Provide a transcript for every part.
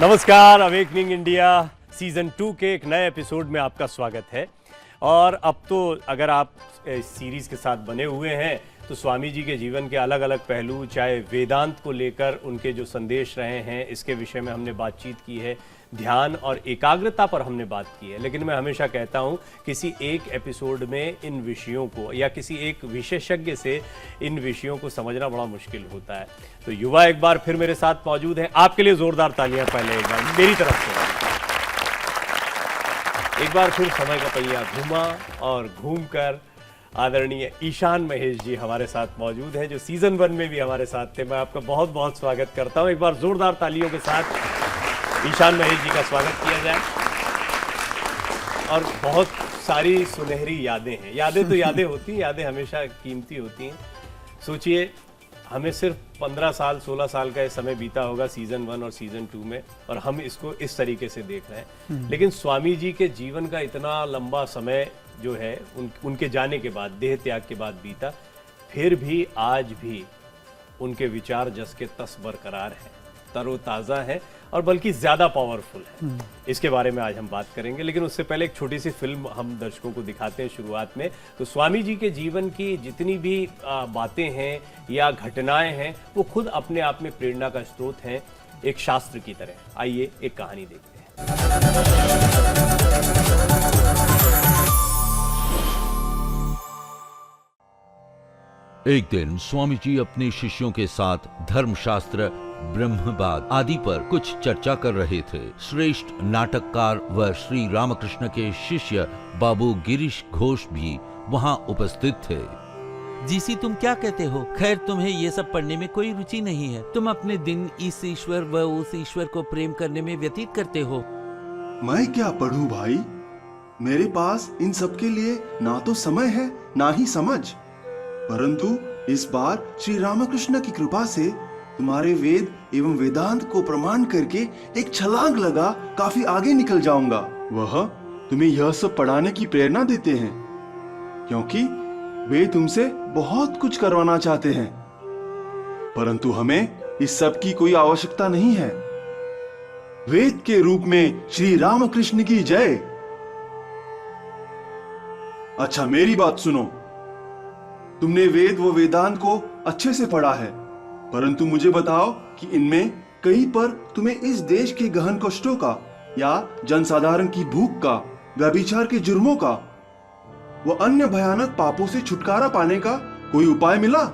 नमस्कार, awakening India season 2 के एक नए एपिसोड में आपका स्वागत है। और अब तो अगर आप इस सीरीज के साथ बने हुए हैं तो स्वामी जी के जीवन के अलग अलग पहलू, चाहे वेदांत को लेकर उनके जो संदेश रहे हैं इसके विषय में हमने बातचीत की है, ध्यान और एकाग्रता पर हमने बात की है। लेकिन मैं हमेशा कहता हूं किसी एक एपिसोड में इन विषयों को या किसी एक विशेषज्ञ से इन विषयों को समझना बड़ा मुश्किल होता है। तो युवा एक बार फिर मेरे साथ मौजूद हैं। आपके लिए जोरदार तालियां पहले एक बार मेरी तरफ से। एक बार फिर समय का पहिया घूमा और घूमकर आदरणीय ईशान महेश जी हमारे साथ मौजूद हैं, जो सीजन 1 में भी हमारे साथ थे। मैं आपका बहुत बहुत स्वागत करता हूं। एक बार जोरदार तालियों के साथ ईशान महेश जी का स्वागत किया जाए। और बहुत सारी सुनहरी यादें हैं। यादें तो यादें होती हैं, यादें हमेशा कीमती होती हैं। सोचिए, हमें सिर्फ 15 साल 16 साल का ये समय बीता होगा सीजन 1 और सीजन 2 में, और हम इसको इस तरीके से देख रहे हैं। लेकिन स्वामी जी के जीवन का इतना लंबा समय जो है उनके जाने के बाद, देह त्याग के बाद बीता, फिर भी आज भी उनके विचार जस के तस बरकरार हैं, तरोताज़ा है और बल्कि ज़्यादा पावरफुल है। इसके बारे में आज हम बात करेंगे। लेकिन उससे पहले एक छोटी सी फिल्म हम दर्शकों को दिखाते हैं शुरुआत में। तो स्वामी जी के जीवन की जितनी भी बातें हैं या घटनाएं हैं वो खुद अपने आप में प्रेरणा का स्रोत हैं, एक शास्त्र की तरह। आइए एक कहानी देखते हैं। एक दिन स्वामी जी अपने शिष्यों के साथ धर्मशास्त्र, ब्रह्मवाद आदि पर कुछ चर्चा कर रहे थे। श्रेष्ठ नाटककार व श्री रामकृष्ण के शिष्य बाबू गिरीश घोष भी वहां उपस्थित थे। जीसी, तुम क्या कहते हो? खैर, तुम्हें ये सब पढ़ने में कोई रुचि नहीं है। तुम अपने दिन इस ईश्वर व उस ईश्वर को प्रेम करने में व्यतीत करते हो। मैं क्या पढ़ूं भाई? मेरे पास इन सब के लिए ना तो समय है ना ही समझ। परंतु इस बार श्री रामकृष्ण की कृपा से तुम्हारे वेद एवं वेदांत को प्रमाण करके एक छलांग लगा काफी आगे निकल जाऊंगा। वह तुम्हें यह सब पढ़ाने की प्रेरणा देते हैं क्योंकि वे तुमसे बहुत कुछ करवाना चाहते हैं। परंतु हमें इस सब की कोई आवश्यकता नहीं है। वेद के रूप में श्री रामकृष्ण की जय। अच्छा, मेरी बात सुनो। तुमने वेद व वेदांत को अच्छे से पढ़ा है, परंतु मुझे बताओ कि इनमें कहीं पर तुम्हें इस देश के गहन कष्टों का या जनसाधारण की भूख का, व्यभिचार के जुर्मों का व अन्य भयानक पापों से छुटकारा पाने का कोई उपाय मिला?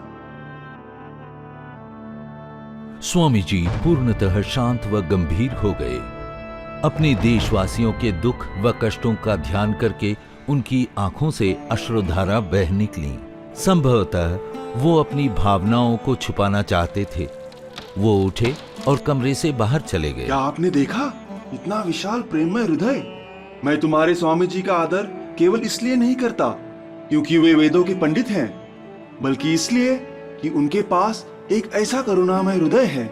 स्वामी जी पूर्णतः शांत व गंभीर हो गए। अपने देशवासियों के दुख व कष्टों का ध्यान करके उनकी आंखों से अश्रुधारा बह निकली। संभवतः वो अपनी भावनाओं को छुपाना चाहते थे। वो उठे और कमरे से बाहर चले गए। क्या आपने देखा इतना विशाल प्रेममय हृदय? मैं तुम्हारे स्वामी जी का आदर केवल इसलिए नहीं करता क्योंकि वे वेदों के पंडित हैं, बल्कि इसलिए कि उनके पास एक ऐसा करुणामय हृदय है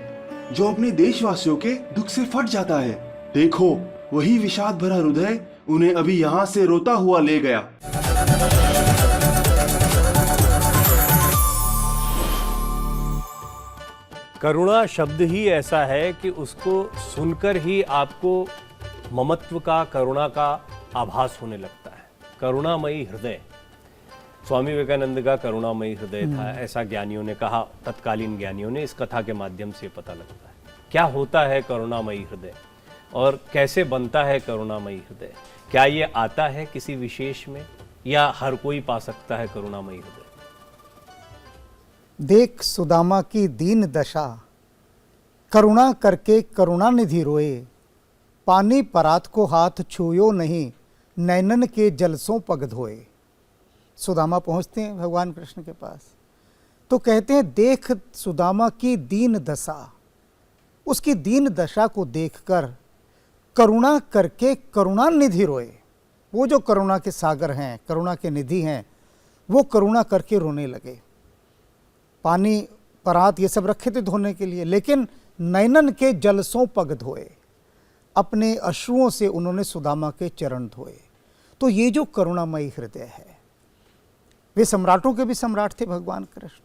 जो अपने देशवासियों के दुख से फट जाता है। देखो, वही विषाद भरा हृदय उन्हें अभी यहाँ से रोता हुआ ले गया। करुणा शब्द ही ऐसा है कि उसको सुनकर ही आपको ममत्व का, करुणा का आभास होने लगता है। करुणामयी हृदय, स्वामी विवेकानंद का करुणामयी हृदय था, ऐसा ज्ञानियों ने कहा, तत्कालीन ज्ञानियों ने। इस कथा के माध्यम से पता लगता है क्या होता है करुणामयी हृदय और कैसे बनता है करुणामयी हृदय। क्या ये आता है किसी विशेष में या हर कोई पा सकता है करुणामयी हृदय? देख सुदामा की दीन दशा, करुणा करके करुणानिधि रोए। पानी परात को हाथ छूयो नहीं, नैनन के जलसों पग धोए। सुदामा पहुंचते हैं भगवान कृष्ण के पास, तो कहते हैं देख सुदामा की दीन दशा। उसकी दीन दशा को देखकर करुणा करके करुणानिधि रोए। वो जो करुणा के सागर हैं, करुणा के निधि हैं, वो करुणा करके रोने लगे। पानी परात ये सब रखे थे धोने के लिए, लेकिन नैनन के जलसों पग धोए। अपने अश्रुओं से उन्होंने सुदामा के चरण धोए। तो ये जो करुणामयी हृदय है, वे सम्राटों के भी सम्राट थे भगवान कृष्ण।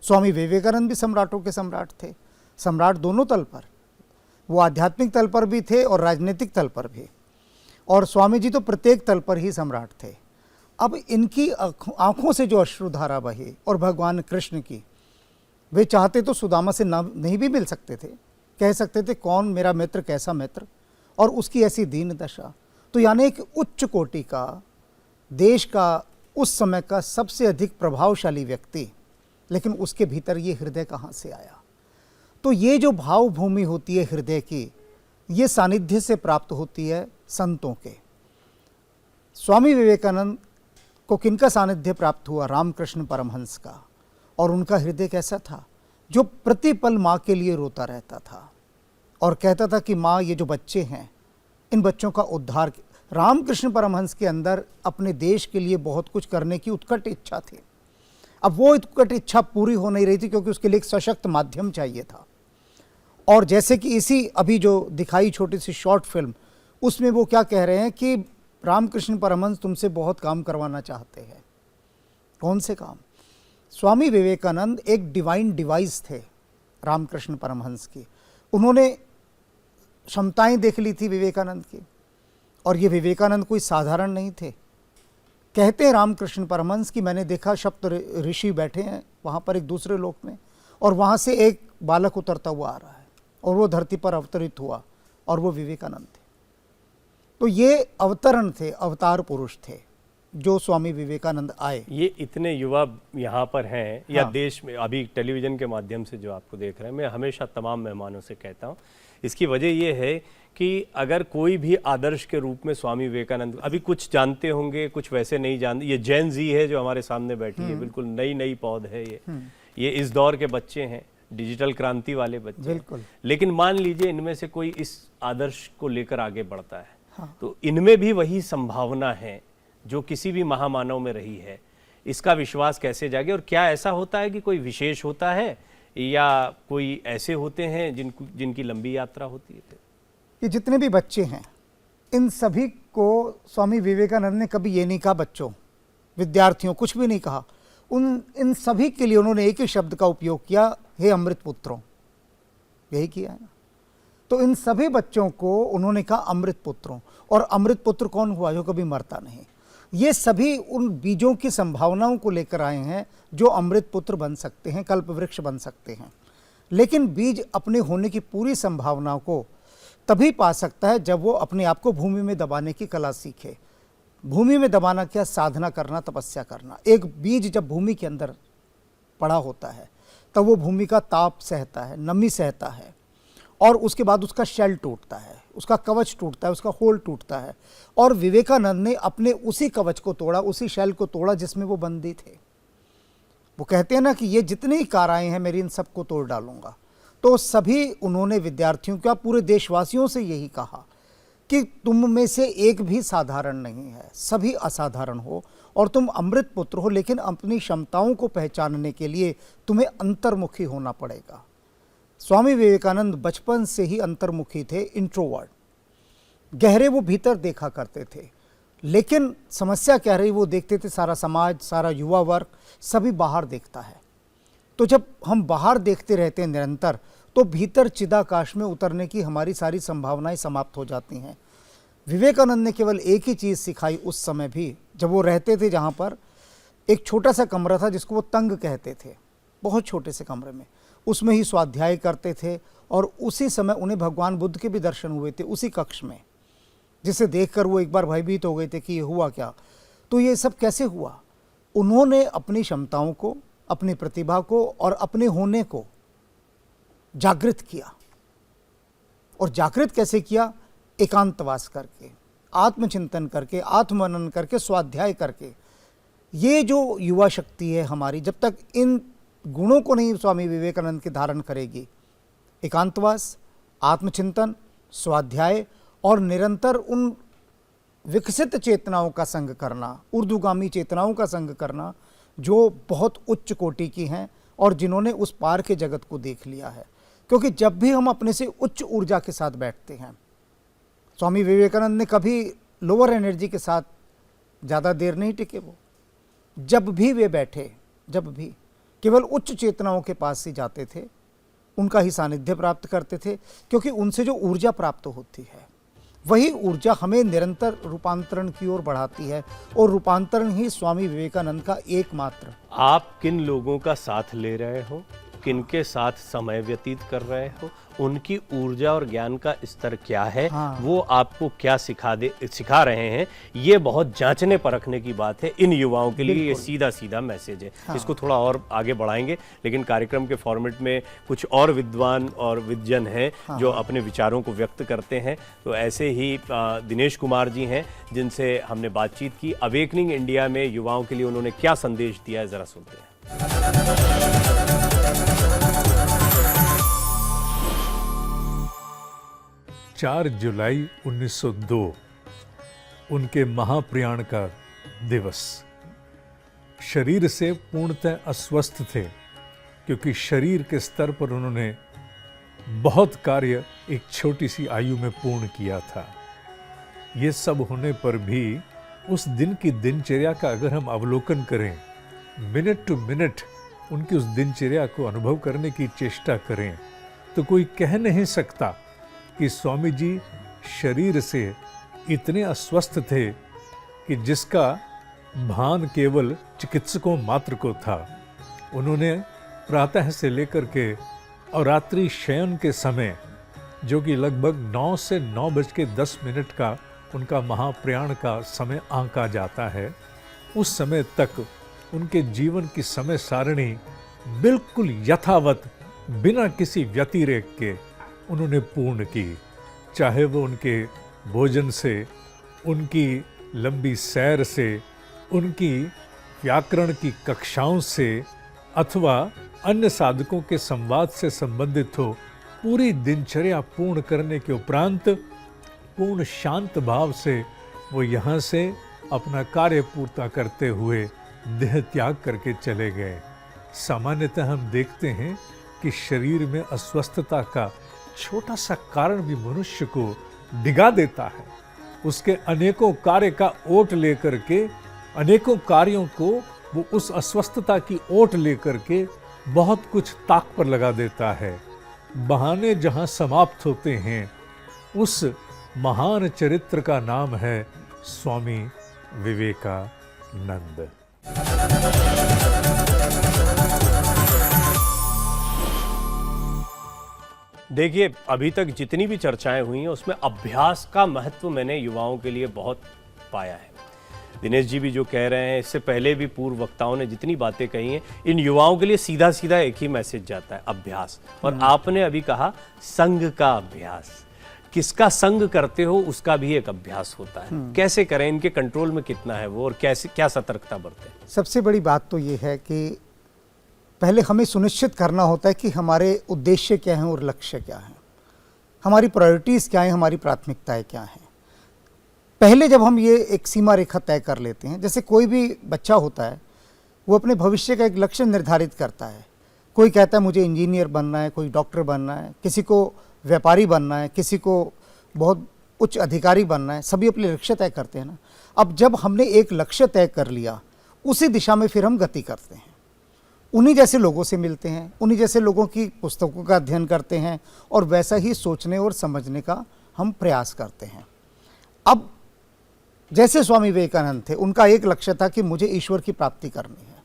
स्वामी विवेकानंद भी सम्राटों के सम्राट थे, सम्राट दोनों तल पर। वो आध्यात्मिक तल पर भी थे और राजनीतिक तल पर भी, और स्वामी जी तो प्रत्येक तल पर ही सम्राट थे। अब इनकी आंखों से जो अश्रुधारा बही और भगवान कृष्ण की, वे चाहते तो सुदामा से नहीं भी मिल सकते थे, कह सकते थे कौन मेरा मित्र, कैसा मित्र, और उसकी ऐसी दीन दशा। तो यानी एक उच्च कोटि का, देश का उस समय का सबसे अधिक प्रभावशाली व्यक्ति, लेकिन उसके भीतर ये हृदय कहाँ से आया? तो ये जो भाव भूमि होती है हृदय की, ये सानिध्य से प्राप्त होती है संतों के। स्वामी विवेकानंद को किनका सानिध्य प्राप्त हुआ? रामकृष्ण परमहंस का। और उनका हृदय कैसा था? जो प्रतिपल माँ के लिए रोता रहता था और कहता था कि माँ, ये जो बच्चे हैं, इन बच्चों का उद्धार। रामकृष्ण परमहंस के अंदर अपने देश के लिए बहुत कुछ करने की उत्कट इच्छा थी। अब वो उत्कट इच्छा पूरी हो नहीं रही थी, क्योंकि उसके लिए एक सशक्त माध्यम चाहिए था। और जैसे कि इसी अभी जो दिखाई छोटी सी शॉर्ट फिल्म, उसमें वो क्या कह रहे हैं कि रामकृष्ण परमहंस तुमसे बहुत काम करवाना चाहते हैं। कौन से काम? स्वामी विवेकानंद एक डिवाइन डिवाइस थे रामकृष्ण परमहंस की। उन्होंने क्षमताएं देख ली थी विवेकानंद की, और ये विवेकानंद कोई साधारण नहीं थे। कहते हैं रामकृष्ण परमहंस कि मैंने देखा सप्त ऋषि बैठे हैं वहाँ पर एक दूसरे लोक में, और वहाँ से एक बालक उतरता हुआ आ रहा है, और वो धरती पर अवतरित हुआ, और वो विवेकानंद थे। तो ये अवतरण थे, अवतार पुरुष थे जो स्वामी विवेकानंद आए। ये इतने युवा यहाँ पर हैं या हाँ। देश में, अभी टेलीविज़न के माध्यम से जो आपको देख रहे हैं, मैं हमेशा तमाम मेहमानों से कहता हूँ, इसकी वजह ये है कि अगर कोई भी आदर्श के रूप में स्वामी विवेकानंद, अभी कुछ जानते होंगे, कुछ वैसे नहीं जानते। ये जैन जी है जो हमारे सामने बैठी है, बिल्कुल नई नई पौध है ये इस दौर के बच्चे हैं, डिजिटल क्रांति वाले बच्चे। बिल्कुल। लेकिन मान लीजिए इनमें से कोई इस आदर्श को लेकर आगे बढ़ता है, तो इनमें भी वही संभावना है जो किसी भी महामानव में रही है। इसका विश्वास कैसे जागे? और क्या ऐसा होता है कि कोई विशेष होता है, या कोई ऐसे होते हैं जिनकी लंबी यात्रा होती है? ये जितने भी बच्चे हैं, इन सभी को स्वामी विवेकानंद ने कभी ये नहीं कहा बच्चों, विद्यार्थियों, कुछ भी नहीं कहा। इन सभी के लिए उन्होंने एक ही शब्द का उपयोग किया, हे अमृत पुत्रों। यही किया है ना। तो इन सभी बच्चों को उन्होंने कहा अमृत पुत्रों। और अमृत पुत्र कौन हुआ? जो कभी मरता नहीं। ये सभी उन बीजों की संभावनाओं को लेकर आए हैं जो अमृत पुत्र बन सकते हैं, कल्प वृक्ष बन सकते हैं। लेकिन बीज अपने होने की पूरी संभावनाओं को तभी पा सकता है जब वो अपने आप को भूमि में दबाने की कला सीखे। भूमि में दबाना क्या? साधना करना, तपस्या करना। एक बीज जब भूमि के अंदर पड़ा होता है तब वो भूमि का ताप सहता है, नमी सहता है, और उसके बाद उसका शेल टूटता है, उसका कवच टूटता है, उसका होल टूटता है। और विवेकानंद ने अपने उसी कवच को तोड़ा, उसी शेल को तोड़ा जिसमें वो बंदी थे। वो कहते हैं ना कि ये जितनी काराएं हैं मेरी, इन सबको तोड़ डालूंगा। तो सभी उन्होंने विद्यार्थियों का, पूरे देशवासियों से यही कहा कि तुम में से एक भी साधारण नहीं है, सभी असाधारण हो और तुम अमृत पुत्र हो। लेकिन अपनी क्षमताओं को पहचानने के लिए तुम्हें अंतर्मुखी होना पड़ेगा। स्वामी विवेकानंद बचपन से ही अंतर्मुखी थे, इंट्रोवर्ट, गहरे वो भीतर देखा करते थे। लेकिन समस्या क्या रही? वो देखते थे सारा समाज, सारा युवा वर्ग सभी बाहर देखता है। तो जब हम बाहर देखते रहते हैं निरंतर, तो भीतर चिदाकाश में उतरने की हमारी सारी संभावनाएं समाप्त हो जाती हैं। विवेकानंद ने केवल एक ही चीज़ सिखाई उस समय भी, जब वो रहते थे जहाँ पर एक छोटा सा कमरा था जिसको वो तंग कहते थे, बहुत छोटे से कमरे में, उसमें ही स्वाध्याय करते थे। और उसी समय उन्हें भगवान बुद्ध के भी दर्शन हुए थे उसी कक्ष में, जिसे देखकर वो एक बार भयभीत हो गए थे कि ये हुआ क्या। तो ये सब कैसे हुआ? उन्होंने अपनी क्षमताओं को, अपनी प्रतिभा को और अपने होने को जागृत किया। और जागृत कैसे किया? एकांतवास करके, आत्मचिंतन करके, आत्ममनन करके, स्वाध्याय करके। ये जो युवा शक्ति है हमारी, जब तक इन गुणों को नहीं स्वामी विवेकानंद के धारण करेगी, एकांतवास, आत्मचिंतन, स्वाध्याय और निरंतर उन विकसित चेतनाओं का संग करना, ऊर्ध्वगामी चेतनाओं का संग करना, जो बहुत उच्च कोटि की हैं और जिन्होंने उस पार के जगत को देख लिया है। क्योंकि जब भी हम अपने से उच्च ऊर्जा के साथ बैठते हैं, स्वामी विवेकानंद ने कभी लोअर एनर्जी के साथ ज़्यादा देर नहीं टिके। वो जब भी वे बैठे, जब भी केवल उच्च चेतनाओं के पास ही जाते थे उनका ही सानिध्य प्राप्त करते थे, क्योंकि उनसे जो ऊर्जा प्राप्त होती है वही ऊर्जा हमें निरंतर रूपांतरण की ओर बढ़ाती है, और रूपांतरण ही स्वामी विवेकानंद का एकमात्र। आप किन लोगों का साथ ले रहे हो, किनके साथ समय व्यतीत कर रहे हो, उनकी ऊर्जा और ज्ञान का स्तर क्या है, हाँ। वो आपको क्या सिखा रहे हैं, ये बहुत जांचने परखने की बात है। इन युवाओं के लिए ये सीधा सीधा मैसेज है। हाँ। इसको थोड़ा और आगे बढ़ाएंगे, लेकिन कार्यक्रम के फॉर्मेट में कुछ और विद्वान और विद्जन हैं जो अपने विचारों को व्यक्त करते हैं। तो ऐसे ही दिनेश कुमार जी हैं जिनसे हमने बातचीत की। अवेकनिंग इंडिया में युवाओं के लिए उन्होंने क्या संदेश दिया है, जरा सुनते हैं। 4 जुलाई 1902 उनके महाप्रयाण का दिवस। शरीर से पूर्णतः अस्वस्थ थे, क्योंकि शरीर के स्तर पर उन्होंने बहुत कार्य एक छोटी सी आयु में पूर्ण किया था। ये सब होने पर भी उस दिन की दिनचर्या का अगर हम अवलोकन करें, मिनट टू मिनट उनकी उस दिनचर्या को अनुभव करने की चेष्टा करें, तो कोई कह नहीं सकता कि स्वामी जी शरीर से इतने अस्वस्थ थे कि जिसका भान केवल चिकित्सकों मात्र को था। उन्होंने प्रातः से लेकर के और रात्रि शयन के समय, जो कि लगभग 9 से 9:10 का उनका महाप्रयाण का समय आंका जाता है, उस समय तक उनके जीवन की समय सारणी बिल्कुल यथावत बिना किसी व्यतिरेक के उन्होंने पूर्ण की। चाहे वो उनके भोजन से, उनकी लंबी सैर से, उनकी व्याकरण की कक्षाओं से, अथवा अन्य साधकों के संवाद से संबंधित हो, पूरी दिनचर्या पूर्ण करने के उपरांत पूर्ण शांत भाव से वो यहाँ से अपना कार्य पूर्ता करते हुए देह त्याग करके चले गए। सामान्यतः हम देखते हैं कि शरीर में अस्वस्थता का छोटा सा कारण भी मनुष्य को डिगा देता है। उसके अनेकों कार्य का ओट लेकर के, अनेकों कार्यों को वो उस अस्वस्थता की ओट लेकर के बहुत कुछ ताक पर लगा देता है। बहाने जहाँ समाप्त होते हैं, उस महान चरित्र का नाम है स्वामी विवेकानंद। देखिए, अभी तक जितनी भी चर्चाएं हुई हैं उसमें अभ्यास का महत्व मैंने युवाओं के लिए बहुत पाया है। दिनेश जी भी जो कह रहे हैं, इससे पहले भी पूर्व वक्ताओं ने जितनी बातें कही हैं, इन युवाओं के लिए सीधा सीधा एक ही मैसेज जाता है, अभ्यास। और आपने अभी कहा संग का अभ्यास। किसका संग करते हो उसका भी एक अभ्यास होता है। कैसे करें, इनके कंट्रोल में कितना है वो, और कैसे क्या सतर्कता बरतें? सबसे बड़ी बात तो ये है कि पहले हमें सुनिश्चित करना होता है कि हमारे उद्देश्य क्या हैं और लक्ष्य क्या हैं, हमारी प्रायोरिटीज़ क्या हैं, हमारी प्राथमिकताएं क्या हैं। पहले जब हम ये एक सीमा रेखा तय कर लेते हैं, जैसे कोई भी बच्चा होता है वो अपने भविष्य का एक लक्ष्य निर्धारित करता है। कोई कहता है मुझे इंजीनियर बनना है, कोई डॉक्टर बनना है, किसी को व्यापारी बनना है, किसी को बहुत उच्च अधिकारी बनना है। सभी अपने लक्ष्य तय करते हैं ना। अब जब हमने एक लक्ष्य तय कर लिया, उसी दिशा में फिर हम गति करते हैं, उन्हीं जैसे लोगों से मिलते हैं, उन्हीं जैसे लोगों की पुस्तकों का अध्ययन करते हैं, और वैसा ही सोचने और समझने का हम प्रयास करते हैं। अब जैसे स्वामी विवेकानंद थे, उनका एक लक्ष्य था कि मुझे ईश्वर की प्राप्ति करनी है,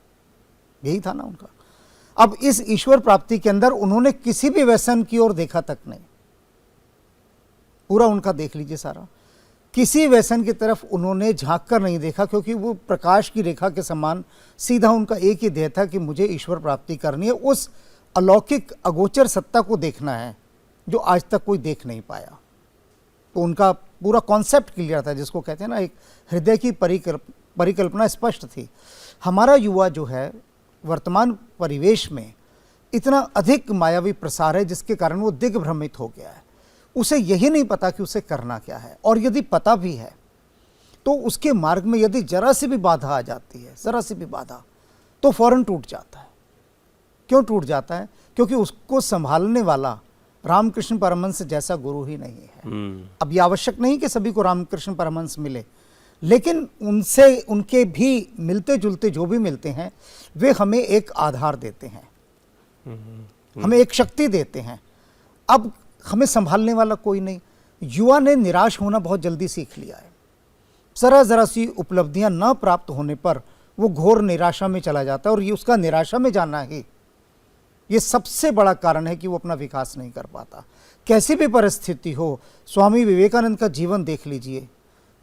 यही था ना उनका। अब इस ईश्वर प्राप्ति के अंदर उन्होंने किसी भी व्यसन की ओर देखा तक नहीं। पूरा उनका देख लीजिए सारा, किसी व्यसन की तरफ उन्होंने झांक कर नहीं देखा, क्योंकि वो प्रकाश की रेखा के समान सीधा उनका एक ही ध्येय था कि मुझे ईश्वर प्राप्ति करनी है, उस अलौकिक अगोचर सत्ता को देखना है जो आज तक कोई देख नहीं पाया। तो उनका पूरा कॉन्सेप्ट क्लियर था, जिसको कहते हैं ना, एक हृदय की परिकल्पना स्पष्ट थी। हमारा युवा जो है वर्तमान परिवेश में इतना अधिक मायावी प्रसार है, जिसके कारण वो दिग्भ्रमित हो गया है। उसे यही नहीं पता कि उसे करना क्या है, और यदि पता भी है तो उसके मार्ग में यदि जरा सी भी बाधा आ जाती है, जरा सी भी बाधा, तो फौरन टूट जाता है। क्यों टूट जाता है? क्योंकि उसको संभालने वाला रामकृष्ण परमहंस जैसा गुरु ही नहीं है। अब ये आवश्यक नहीं कि सभी को रामकृष्ण परमहंस मिले, लेकिन उनसे, उनके भी मिलते जुलते जो भी मिलते हैं, वे हमें एक आधार देते हैं। हमें एक शक्ति देते हैं। अब हमें संभालने वाला कोई नहीं। युवा ने निराश होना बहुत जल्दी सीख लिया है। जरा जरा सी उपलब्धियां न प्राप्त होने पर वो घोर निराशा में चला जाता है, और ये उसका निराशा में जाना ही ये सबसे बड़ा कारण है कि वो अपना विकास नहीं कर पाता। कैसी भी परिस्थिति हो, स्वामी विवेकानंद का जीवन देख लीजिए।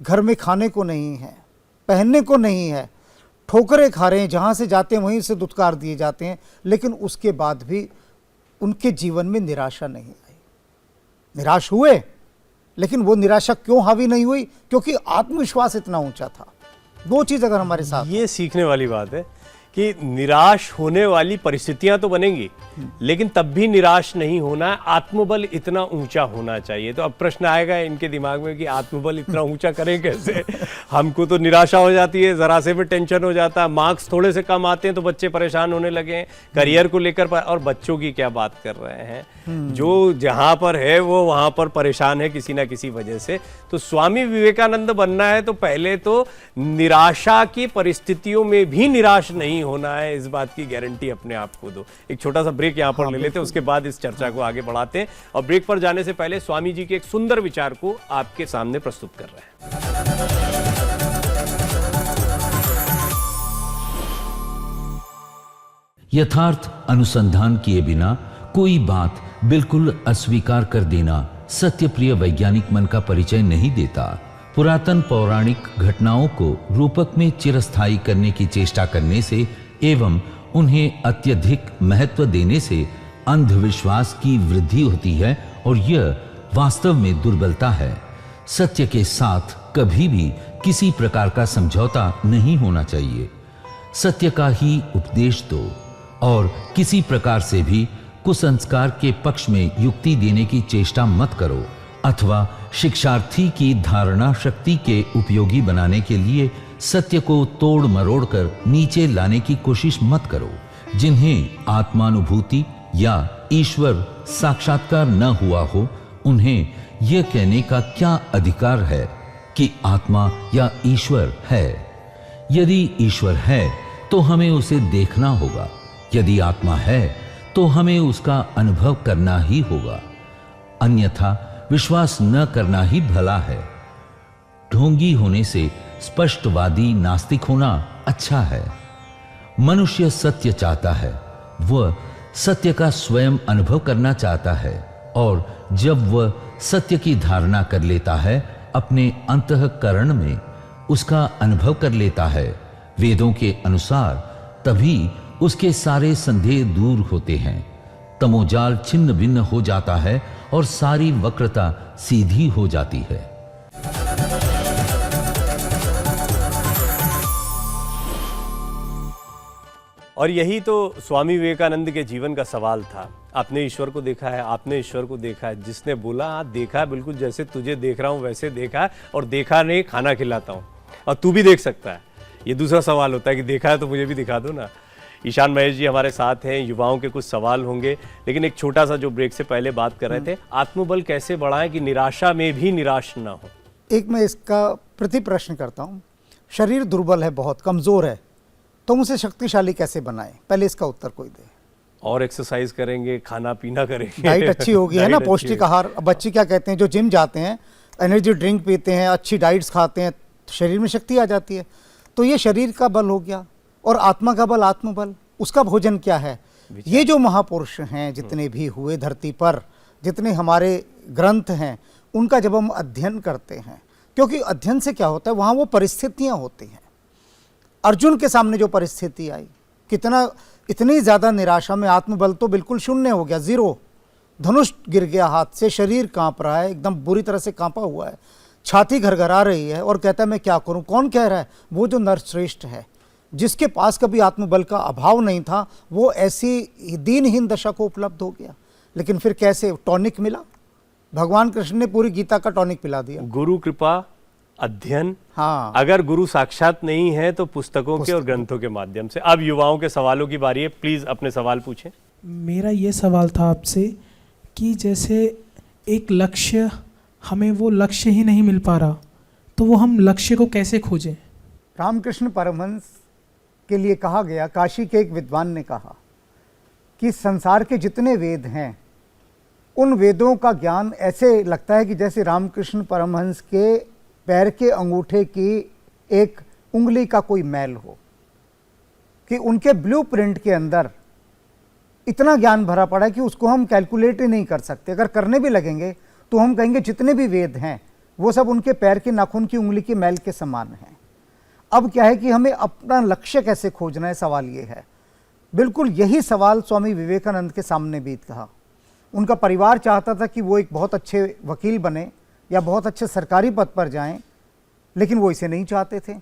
घर में खाने को नहीं है, पहनने को नहीं है, ठोकरें खा रहे हैं, जहाँ से जाते हैं वहीं से दुत्कार दिए जाते हैं, लेकिन उसके बाद भी उनके जीवन में निराशा नहीं आई। निराश हुए, लेकिन वो निराशा क्यों हावी नहीं हुई? क्योंकि आत्मविश्वास इतना ऊंचा था। वो चीज़ अगर हमारे साथ, ये सीखने वाली बात है कि निराश होने वाली परिस्थितियां तो बनेंगी, लेकिन तब भी निराश नहीं होना है। आत्मबल इतना ऊंचा होना चाहिए। तो अब प्रश्न आएगा इनके दिमाग में कि आत्मबल इतना ऊंचा करें कैसे? हमको तो निराशा हो जाती है, जरा से भी टेंशन हो जाता है, मार्क्स थोड़े से कम आते हैं तो बच्चे परेशान होने लगे हैं, करियर को लेकर। और बच्चों की क्या बात कर रहे हैं, जो जहां पर है वो वहां पर परेशान है किसी ना किसी वजह से। तो स्वामी विवेकानंद बनना है तो पहले तो निराशा की परिस्थितियों में भी निराश नहीं होना है, इस बात की गारंटी अपने आप को दो। एक छोटा सा ब्रेक यहां पर ले लेते हैं, उसके बाद इस चर्चा को आगे बढ़ाते हैं। और ब्रेक पर जाने से पहले स्वामी जी के एक सुंदर विचार को आपके सामने प्रस्तुत कर रहे हैं। यथार्थ अनुसंधान किए बिना कोई बात बिल्कुल अस्वीकार कर देना सत्यप्रिय वैज्ञानिक मन का परिचय नहीं देता। पुरातन पौराणिक घटनाओं को रूपक में चिरस्थायी करने की चेष्टा करने से एवं उन्हें अत्यधिक महत्व देने से अंधविश्वास की वृद्धि होती है, और यह वास्तव में दुर्बलता है। सत्य के साथ कभी भी किसी प्रकार का समझौता नहीं होना चाहिए। सत्य का ही उपदेश दो, और किसी प्रकार से भी कुसंस्कार के पक्ष में युक्ति देने की चेष्टा मत करो, अथवा शिक्षार्थी की धारणा शक्ति के उपयोगी बनाने के लिए सत्य को तोड़ मरोड़ कर नीचे लाने की कोशिश मत करो। जिन्हें आत्मानुभूति या ईश्वर साक्षात्कार न हुआ हो, उन्हें यह कहने का क्या अधिकार है कि आत्मा या ईश्वर है? यदि ईश्वर है तो हमें उसे देखना होगा, यदि आत्मा है तो हमें उसका अनुभव करना ही होगा, अन्यथा विश्वास न करना ही भला है। ढोंगी होने से स्पष्टवादी नास्तिक होना अच्छा है। मनुष्य सत्य चाहता है, वह सत्य का स्वयं अनुभव करना चाहता है, और जब वह सत्य की धारणा कर लेता है, अपने अंतःकरण में उसका अनुभव कर लेता है वेदों के अनुसार, तभी उसके सारे संदेह दूर होते हैं, तमोजाल छिन्न भिन्न हो जाता है और सारी वक्रता सीधी हो जाती है। और यही तो स्वामी विवेकानंद के जीवन का सवाल था। आपने ईश्वर को देखा है, आपने ईश्वर को देखा है। जिसने बोला हाँ देखा है, बिल्कुल जैसे तुझे देख रहा हूं वैसे देखा है, और देखा नहीं खाना खिलाता हूं, और तू भी देख सकता है। ये दूसरा सवाल होता है कि देखा है तो मुझे भी दिखा दो ना। ईशान महेश जी हमारे साथ हैं। युवाओं के कुछ सवाल होंगे, लेकिन एक छोटा सा जो ब्रेक से पहले बात कर रहे थे, आत्मबल कैसे बढ़ाएं कि निराशा में भी निराश ना हो। एक मैं इसका प्रति प्रश्न करता हूँ। शरीर दुर्बल है, बहुत कमज़ोर है, तो हम उसे शक्तिशाली कैसे बनाएं? पहले इसका उत्तर कोई दे। और एक्सरसाइज करेंगे, खाना पीना करेंगे, डाइट अच्छी होगी है ना, पौष्टिक आहार। अब बच्चे क्या कहते हैं, जो जिम जाते हैं, एनर्जी ड्रिंक पीते हैं, अच्छी डाइट्स खाते हैं, तो शरीर में शक्ति आ जाती है। तो ये शरीर का बल हो गया। और आत्मा का बल, आत्मबल, उसका भोजन क्या है? ये जो महापुरुष हैं जितने भी हुए धरती पर, जितने हमारे ग्रंथ हैं, उनका जब हम अध्ययन करते हैं, क्योंकि अध्ययन से क्या होता है, वहाँ वो परिस्थितियाँ होती हैं। अर्जुन के सामने जो परिस्थिति आई, इतनी ज़्यादा निराशा में आत्मबल तो बिल्कुल शून्य हो गया, जीरो। धनुष गिर गया हाथ से, शरीर कांप रहा है, एकदम बुरी तरह से कांपा हुआ है, छाती घरघरा रही है, और कहता है मैं क्या करूं? कौन कह रहा है? वो जो नरश्रेष्ठ है, जिसके पास कभी आत्मबल का अभाव नहीं था, वो ऐसी दीनहीन दशा को उपलब्ध हो गया। लेकिन फिर कैसे? टॉनिक मिला। भगवान कृष्ण ने पूरी गीता का टॉनिक पिला दिया। गुरु कृपा, अध्ययन। हाँ, अगर गुरु साक्षात नहीं है तो पुस्तकों के और ग्रंथों के माध्यम से। अब युवाओं के सवालों की बारी है, प्लीज अपने सवाल पूछें। मेरा ये सवाल था आपसे कि जैसे एक लक्ष्य, हमें वो लक्ष्य ही नहीं मिल पा रहा, तो वो हम लक्ष्य को कैसे खोजें? रामकृष्ण परमहंस के लिए कहा गया, काशी के एक विद्वान ने कहा कि संसार के जितने वेद हैं उन वेदों का ज्ञान ऐसे लगता है कि जैसे रामकृष्ण परमहंस के पैर के अंगूठे की एक उंगली का कोई मैल हो, कि उनके ब्लूप्रिंट के अंदर इतना ज्ञान भरा पड़ा है कि उसको हम कैलकुलेट ही नहीं कर सकते। अगर करने भी लगेंगे तो हम कहेंगे जितने भी वेद हैं वो सब उनके पैर के नाखून की उंगली के मैल के समान हैं। अब क्या है कि हमें अपना लक्ष्य कैसे खोजना है, सवाल ये है। बिल्कुल यही सवाल स्वामी विवेकानंद के सामने भी था। उनका परिवार चाहता था कि वो एक बहुत अच्छे वकील बने या बहुत अच्छे सरकारी पद पर जाएं, लेकिन वो इसे नहीं चाहते थे।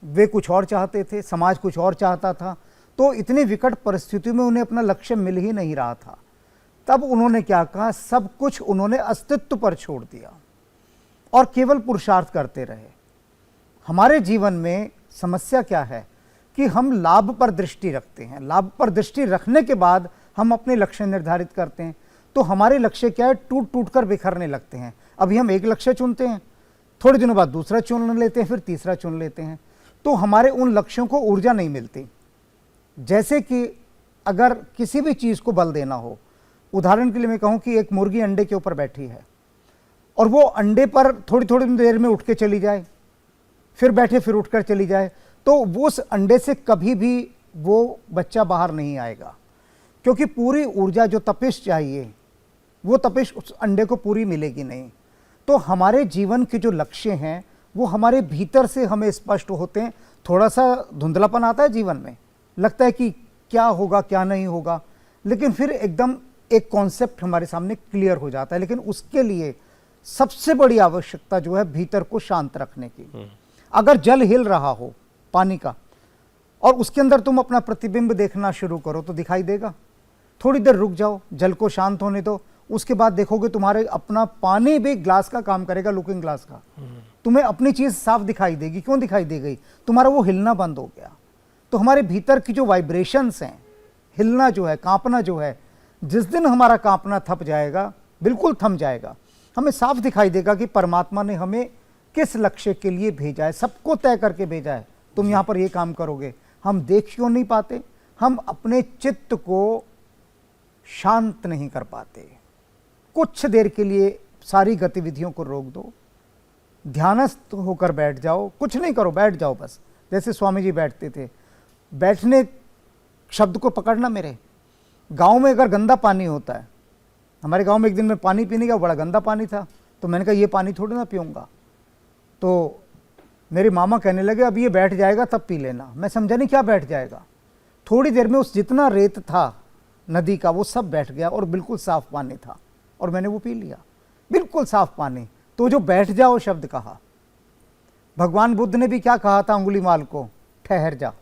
वे कुछ और चाहते थे, समाज कुछ और चाहता था। तो इतनी विकट परिस्थितियों में उन्हें अपना लक्ष्य मिल ही नहीं रहा था। तब उन्होंने क्या कहा, सब कुछ उन्होंने अस्तित्व पर छोड़ दिया और केवल पुरुषार्थ करते रहे। हमारे जीवन में समस्या क्या है कि हम लाभ पर दृष्टि रखते हैं। लाभ पर दृष्टि रखने के बाद हम अपने लक्ष्य निर्धारित करते हैं। तो हमारे लक्ष्य क्या है, टूट टूट कर बिखरने लगते हैं। अभी हम एक लक्ष्य चुनते हैं, थोड़े दिनों बाद दूसरा चुन लेते हैं, फिर तीसरा चुन लेते हैं। तो हमारे उन लक्ष्यों को ऊर्जा नहीं मिलती। जैसे कि अगर किसी भी चीज़ को बल देना हो, उदाहरण के लिए मैं कहूँ कि एक मुर्गी अंडे के ऊपर बैठी है और वो अंडे पर थोड़ी थोड़ी देर में उठ के चली जाए, फिर बैठे फिर उठकर चली जाए, तो वो उस अंडे से कभी भी वो बच्चा बाहर नहीं आएगा, क्योंकि पूरी ऊर्जा जो तपिश चाहिए वो तपिश उस अंडे को पूरी मिलेगी नहीं। तो हमारे जीवन के जो लक्ष्य हैं वो हमारे भीतर से हमें स्पष्ट होते हैं। थोड़ा सा धुंधलापन आता है जीवन में, लगता है कि क्या होगा क्या नहीं होगा, लेकिन फिर एकदम एक कॉन्सेप्ट हमारे सामने क्लियर हो जाता है। लेकिन उसके लिए सबसे बड़ी आवश्यकता जो है भीतर को शांत रखने की। अगर जल हिल रहा हो पानी का और उसके अंदर तुम अपना प्रतिबिंब देखना शुरू करो तो दिखाई देगा। थोड़ी देर रुक जाओ, जल को शांत होने दो, उसके बाद देखोगे तुम्हारे अपना पानी भी ग्लास का काम करेगा, लुकिंग ग्लास का। तुम्हें अपनी चीज साफ दिखाई देगी। क्यों दिखाई दे गई? तुम्हारा वो हिलना बंद हो गया। तो हमारे भीतर की जो वाइब्रेशंस हैं, हिलना जो है, कांपना जो है, जिस दिन हमारा कांपना थप जाएगा, बिल्कुल थम जाएगा, हमें साफ दिखाई देगा कि परमात्मा ने हमें किस लक्ष्य के लिए भेजा है, सबको तय करके भेजा है। तुम यहाँ पर ये काम करोगे। हम देख क्यों नहीं पाते? हम अपने चित्त को शांत नहीं कर पाते। कुछ देर के लिए सारी गतिविधियों को रोक दो, ध्यानस्थ होकर बैठ जाओ, कुछ नहीं करो, बैठ जाओ बस, जैसे स्वामी जी बैठते थे। बैठने शब्द को पकड़ना। मेरे गांव में अगर गंदा पानी होता है, हमारे गांव में एक दिन मैं पानी पीने गया, बड़ा गंदा पानी था, तो मैंने कहा ये पानी थोड़ी ना पीऊँगा। तो मेरे मामा कहने लगे अब ये बैठ जाएगा तब पी लेना। मैं समझा नहीं क्या बैठ जाएगा। थोड़ी देर में उस जितना रेत था नदी का वो सब बैठ गया और बिल्कुल साफ पानी था और मैंने वो पी लिया, बिल्कुल साफ पानी। तो जो बैठ जाओ शब्द कहा, भगवान बुद्ध ने भी क्या कहा था अंगुलीमाल को? ठहर जा।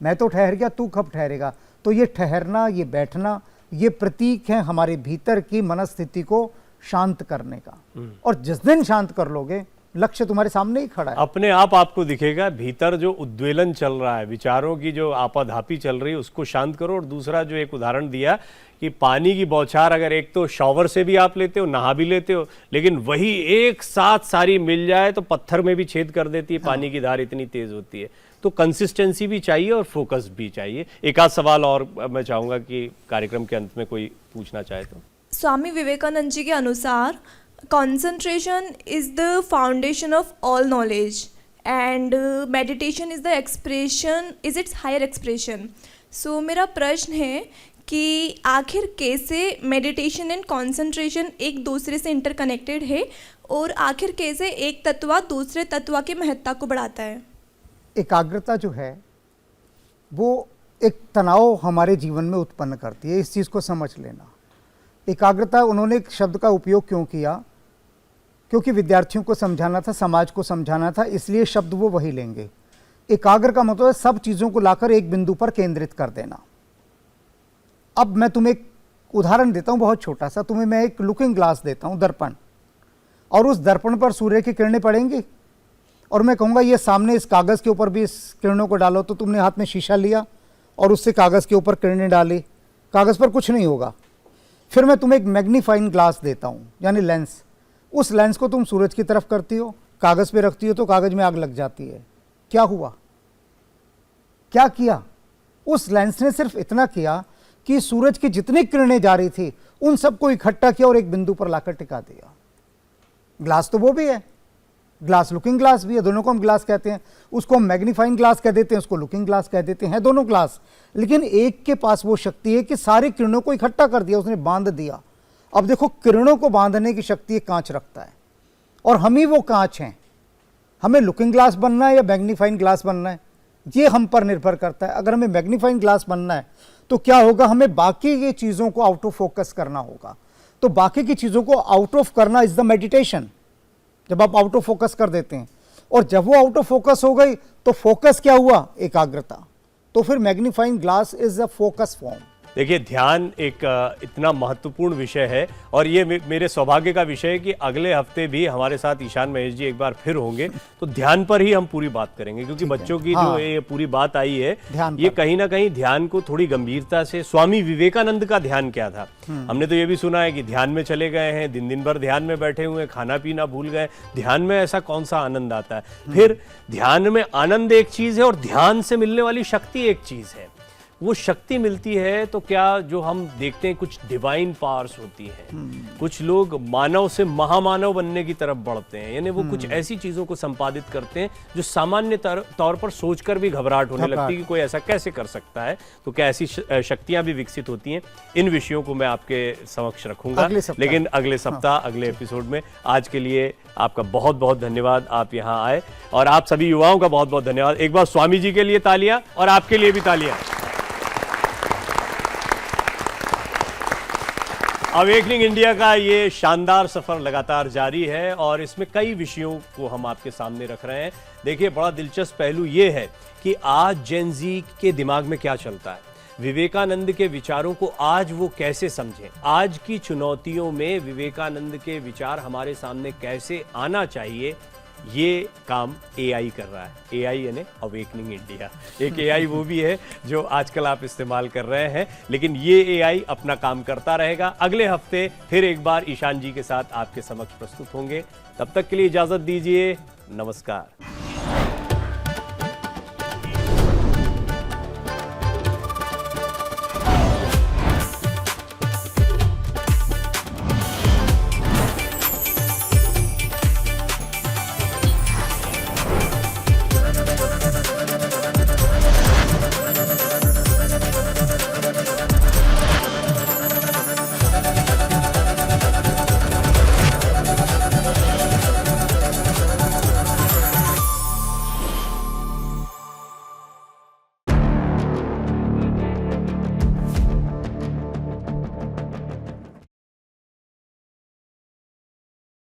मैं तो ठहर गया, तू कब ठहरेगा? तो ये ठहरना, ये बैठना, ये प्रतीक है हमारे भीतर की मनस्थिति को शांत करने का। और जिस दिन शांत कर लोगे, लक्ष्य तुम्हारे सामने ही खड़ा है, अपने आप आपको दिखेगा। भीतर जो उद्वेलन चल रहा है, विचारों की जो आपाधापी चल रही है, उसको शांत करो। और दूसरा जो एक उदाहरण दिया कि पानी की बौछार अगर एक तो शॉवर से भी आप लेते हो, नहा भी लेते हो, लेकिन वही एक साथ सारी मिल जाए तो पत्थर में भी छेद कर देती है। पानी की धार इतनी तेज होती है। तो कंसिस्टेंसी भी चाहिए और फोकस भी चाहिए। एक आध सवाल और मैं चाहूँगा कि कार्यक्रम के अंत में कोई पूछना चाहे तो। स्वामी विवेकानंद जी के अनुसार concentration is the foundation of all knowledge and meditation is the expression, is its higher expression. So मेरा प्रश्न है कि आखिर कैसे मेडिटेशन एंड कंसंट्रेशन एक दूसरे से इंटरकनेक्टेड है और आखिर कैसे एक तत्व दूसरे तत्व की महत्ता को बढ़ाता है? एकाग्रता जो है वो एक तनाव हमारे जीवन में उत्पन्न करती है। इस चीज़ को समझ लेना। एकाग्रता, उन्होंने एक शब्द का उपयोग क्यों किया? क्योंकि विद्यार्थियों को समझाना था, समाज को समझाना था, इसलिए शब्द वो वही लेंगे। एकाग्र का मतलब है सब चीज़ों को लाकर एक बिंदु पर केंद्रित कर देना। अब मैं तुम्हें एक उदाहरण देता हूँ बहुत छोटा सा। तुम्हें मैं एक लुकिंग ग्लास देता हूँ, दर्पण, और उस दर्पण पर सूर्य की किरणें पड़ेंगी और मैं कहूँगा ये सामने इस कागज़ के ऊपर भी इस किरणों को डालो। तो तुमने हाथ में शीशा लिया और उससे कागज़ के ऊपर किरणें डाली, कागज़ पर कुछ नहीं होगा। फिर मैं तुम्हें एक मैग्नीफाइंग ग्लास देता हूँ, यानी लेंस। उस लेंस को तुम सूरज की तरफ करती हो, कागज़ पे रखती हो तो कागज़ में आग लग जाती है। क्या हुआ? क्या किया? उस लेंस ने सिर्फ इतना किया कि सूरज की जितनी किरणें जा रही थी उन सबको इकट्ठा किया और एक बिंदु पर लाकर टिका दिया। ग्लास तो वो भी है, ग्लास लुकिंग ग्लास भी है, दोनों को हम ग्लास कहते हैं। उसको हम मैग्नीफाइंग ग्लास कह देते हैं, उसको लुकिंग ग्लास कह देते हैं, दोनों ग्लास। लेकिन एक के पास वो शक्ति है कि सारी किरणों को इकट्ठा कर दिया, उसने बांध दिया। अब देखो, किरणों को बांधने की शक्ति एक कांच रखता है और हम ही वो कांच हैं। हमें लुकिंग ग्लास बनना है या मैग्नीफाइंग ग्लास बनना है, ये हम पर निर्भर करता है। अगर हमें मैग्नीफाइंग ग्लास बनना है तो क्या होगा, हमें बाकी की चीज़ों को आउट ऑफ फोकस करना होगा। तो बाकी की चीज़ों को आउट ऑफ करना इज द मेडिटेशन। जब आप आउट ऑफ फोकस कर देते हैं, और जब वो आउट ऑफ फोकस हो गई तो फोकस क्या हुआ, एकाग्रता। तो फिर magnifying glass is a focus form. देखिए, ध्यान एक इतना महत्वपूर्ण विषय है और ये मेरे सौभाग्य का विषय है कि अगले हफ्ते भी हमारे साथ ईशान महेश जी एक बार फिर होंगे, तो ध्यान पर ही हम पूरी बात करेंगे, क्योंकि बच्चों की जो ये पूरी बात आई है, ये कहीं ना कहीं ध्यान को थोड़ी गंभीरता से, स्वामी विवेकानंद का ध्यान क्या था। हमने तो ये भी सुना है कि ध्यान में चले गए हैं, दिन दिन भर ध्यान में बैठे हुए, खाना पीना भूल गए। ध्यान में ऐसा कौन सा आनंद आता है? फिर ध्यान में आनंद एक चीज है और ध्यान से मिलने वाली शक्ति एक चीज है। वो शक्ति मिलती है तो क्या, जो हम देखते हैं कुछ डिवाइन पावर्स होती हैं, कुछ लोग मानव से महामानव बनने की तरफ बढ़ते हैं, यानी वो कुछ ऐसी चीजों को संपादित करते हैं जो सामान्य तौर पर सोचकर भी घबराहट होने लगती है कि कोई ऐसा कैसे कर सकता है। तो क्या ऐसी शक्तियां भी विकसित होती हैं? इन विषयों को मैं आपके समक्ष रखूंगा, लेकिन अगले सप्ताह अगले एपिसोड में। आज के लिए आपका बहुत बहुत धन्यवाद, आप यहाँ आए, और आप सभी युवाओं का बहुत बहुत धन्यवाद। एक बार स्वामी जी के लिए तालियां और आपके लिए भी तालियां। अवेकनिंग इंडिया का ये शानदार सफर लगातार जारी है और इसमें कई विषयों को हम आपके सामने रख रहे हैं। देखिए, बड़ा दिलचस्प पहलू ये है कि आज जेन ज़ी के दिमाग में क्या चलता है, विवेकानंद के विचारों को आज वो कैसे समझें, आज की चुनौतियों में विवेकानंद के विचार हमारे सामने कैसे आना चाहिए, ये काम एआई कर रहा है। एआई यानी अवेकनिंग इंडिया। एक एआई वो भी है जो आजकल आप इस्तेमाल कर रहे हैं, लेकिन ये एआई अपना काम करता रहेगा। अगले हफ्ते फिर एक बार ईशान जी के साथ आपके समक्ष प्रस्तुत होंगे। तब तक के लिए इजाजत दीजिए, नमस्कार।